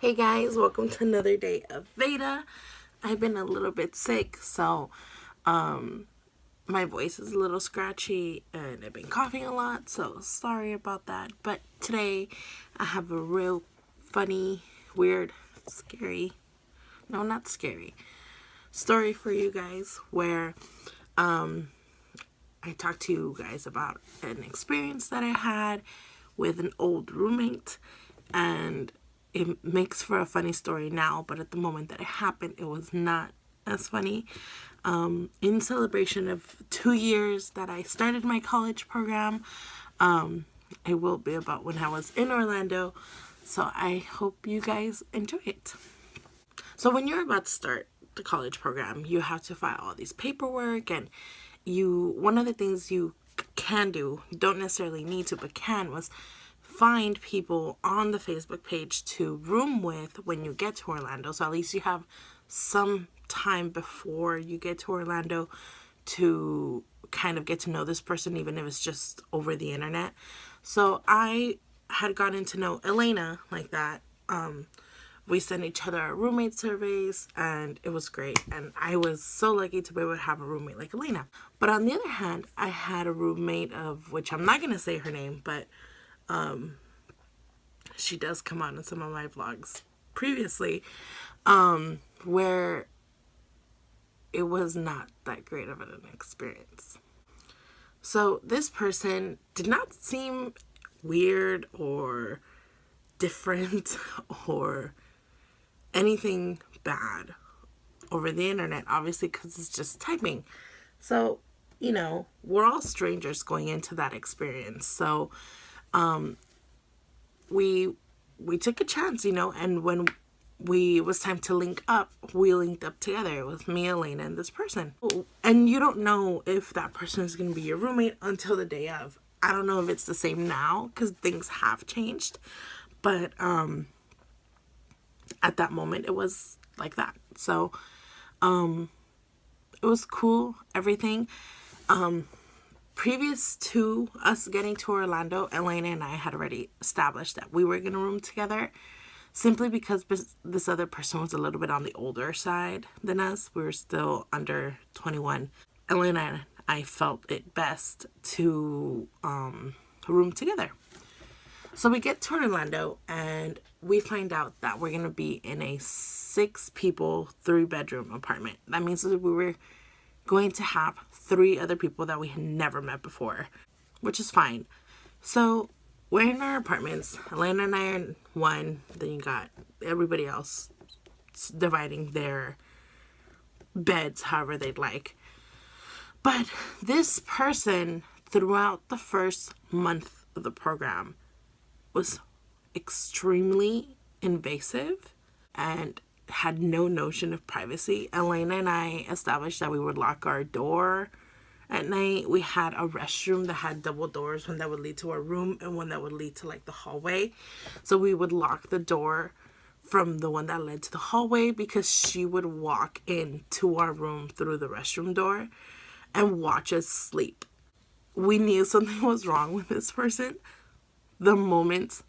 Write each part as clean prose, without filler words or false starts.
Hey guys, welcome to another day of VEDA. I've been a little bit sick, so my voice is a little scratchy and I've been coughing a lot, so sorry about that. But today I have a real funny, weird, scary, no, not scary, story for you guys where I talked to you guys about an experience that I had with an old roommate, and it makes for a funny story now, but at the moment that it happened, it was not as funny. In celebration of 2 years that I started my college program, it will be about when I was in Orlando, so I hope you guys enjoy it. So when you're about to start the college program, you have to file all these paperwork, and one of the things you can do, don't necessarily need to, but can, was find people on the Facebook page to room with when you get to Orlando. So at least you have some time before you get to Orlando to kind of get to know this person, even if it's just over the internet. So I had gotten to know Elena like that. We sent each other our roommate surveys, and it was great. And I was so lucky to be able to have a roommate like Elena. But on the other hand, I had a roommate of which I'm not going to say her name, but she does come on in some of my vlogs previously, where it was not that great of an experience. So this person did not seem weird or different or anything bad over the internet, obviously, because it's just typing. So, we're all strangers going into that experience. So, we took a chance, and when it was time to link up, we linked up together with me, Elena, and this person. And you don't know if that person is going to be your roommate until the day of. I don't know if it's the same now because things have changed, but at that moment it was like that. So it was cool, everything. Previous to us getting to Orlando, Elena and I had already established that we were going to room together, simply because this other person was a little bit on the older side than us. We were still under 21. Elena and I felt it best to room together. So we get to Orlando and we find out that we're going to be in a 6-people, 3-bedroom apartment. That means that we were going to have 3 other people that we had never met before, which is fine. So we're in our apartments. Elena and I are in one. Then you got everybody else dividing their beds however they'd like. But this person, throughout the first month of the program, was extremely invasive and had no notion of privacy. Elena and I established that we would lock our door at night. We had a restroom that had double doors, one that would lead to our room and one that would lead to like the hallway. So we would lock the door from the one that led to the hallway because she would walk into our room through the restroom door and watch us sleep. We knew something was wrong with this person the moment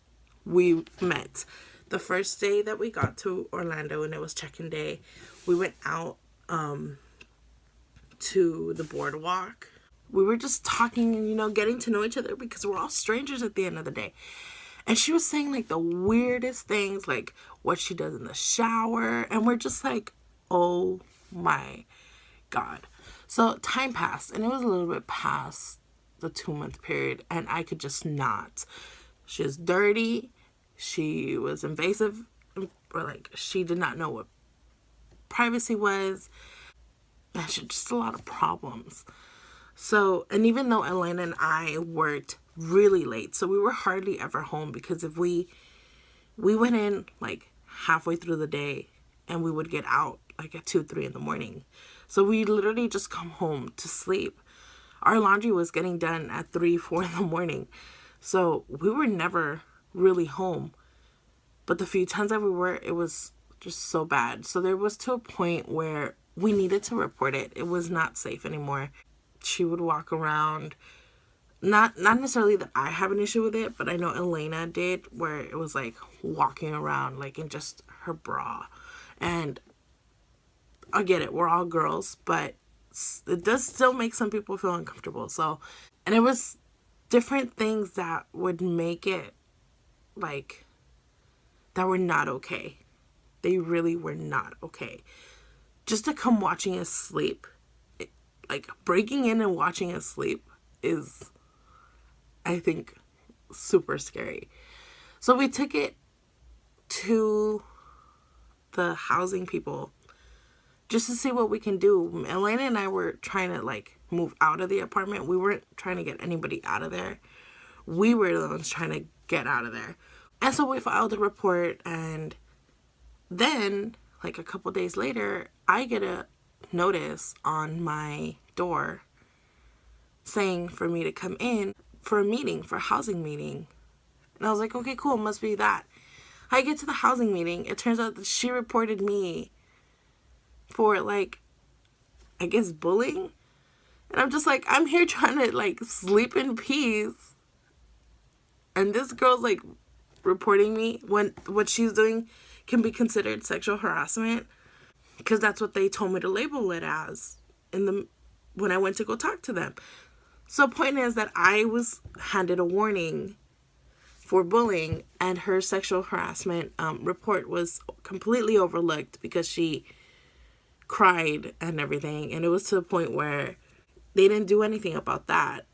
we met. The first day that we got to Orlando and it was check-in day, we went out to the boardwalk. We were just talking and, getting to know each other because we're all strangers at the end of the day. And she was saying like the weirdest things, like what she does in the shower. And we're just like, oh my God. So time passed and it was a little bit past the 2-month period and I could just not. She was dirty. She was invasive, or like she did not know what privacy was. And she had just a lot of problems. So, and even though Elena and I worked really late, so we were hardly ever home because if we went in like halfway through the day and we would get out like at 2-3 in the morning. So we literally just come home to sleep. Our laundry was getting done at 3-4 in the morning. So we were never really home. But the few times that we were, it was just so bad. So there was to a point where we needed to report it. It was not safe anymore. She would walk around not necessarily that I have an issue with it, but I know Elena did, where it was like walking around like in just her bra. And I get it, we're all girls, but it does still make some people feel uncomfortable. So, and it was different things that would make it like that were not okay. They really were not okay. Just to come watching us sleep, like breaking in and watching us sleep is, I think, super scary. So we took it to the housing people just to see what we can do. Elena and I were trying to like move out of the apartment. We weren't trying to get anybody out of there. We were the ones trying to get out of there. And so we filed a report, and then like a couple days later, I get a notice on my door saying for me to come in for a meeting, for a housing meeting. And I was like, okay, cool, must be that. I get to the housing meeting. It turns out that she reported me for like, I guess, bullying. And I'm just like, I'm here trying to like sleep in peace. And this girl's like reporting me when what she's doing can be considered sexual harassment, because that's what they told me to label it as when I went to go talk to them. So point is that I was handed a warning for bullying, and her sexual harassment report was completely overlooked because she cried and everything, and it was to the point where they didn't do anything about that,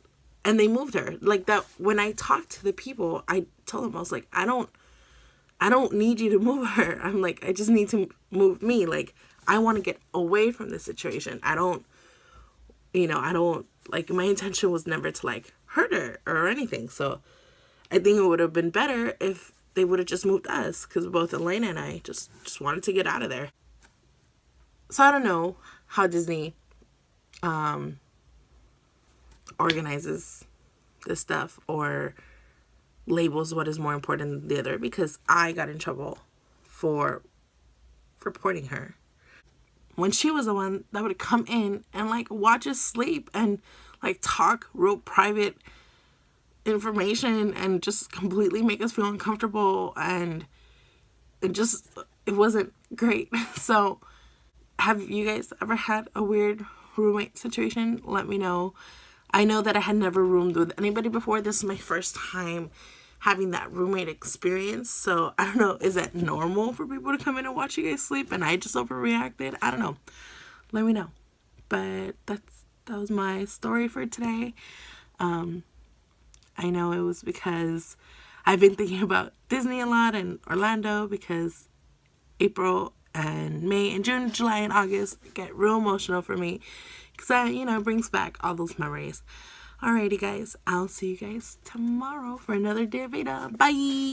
and they moved her. Like that, when I talked to the people, I told them, I was like, I don't need you to move her. I'm like, I just need to move me. Like, I want to get away from this situation. I don't, like, my intention was never to like hurt her or anything. So I think it would have been better if they would have just moved us, because both Elena and I just wanted to get out of there. So I don't know how Disney organizes this stuff or labels what is more important than the other, because I got in trouble for reporting her when she was the one that would come in and like watch us sleep and like talk real private information and just completely make us feel uncomfortable, and it wasn't great. So have you guys ever had a weird roommate situation? Let me know. I know that I had never roomed with anybody before. This is my first time having that roommate experience. So I don't know, is that normal for people to come in and watch you guys sleep and I just overreacted? I don't know. Let me know. But that was my story for today. I know it was because I've been thinking about Disney a lot and Orlando, because April and May and June, July and August get real emotional for me, because it brings back all those memories. Alrighty guys, I'll see you guys tomorrow for another day of VEDA. Bye!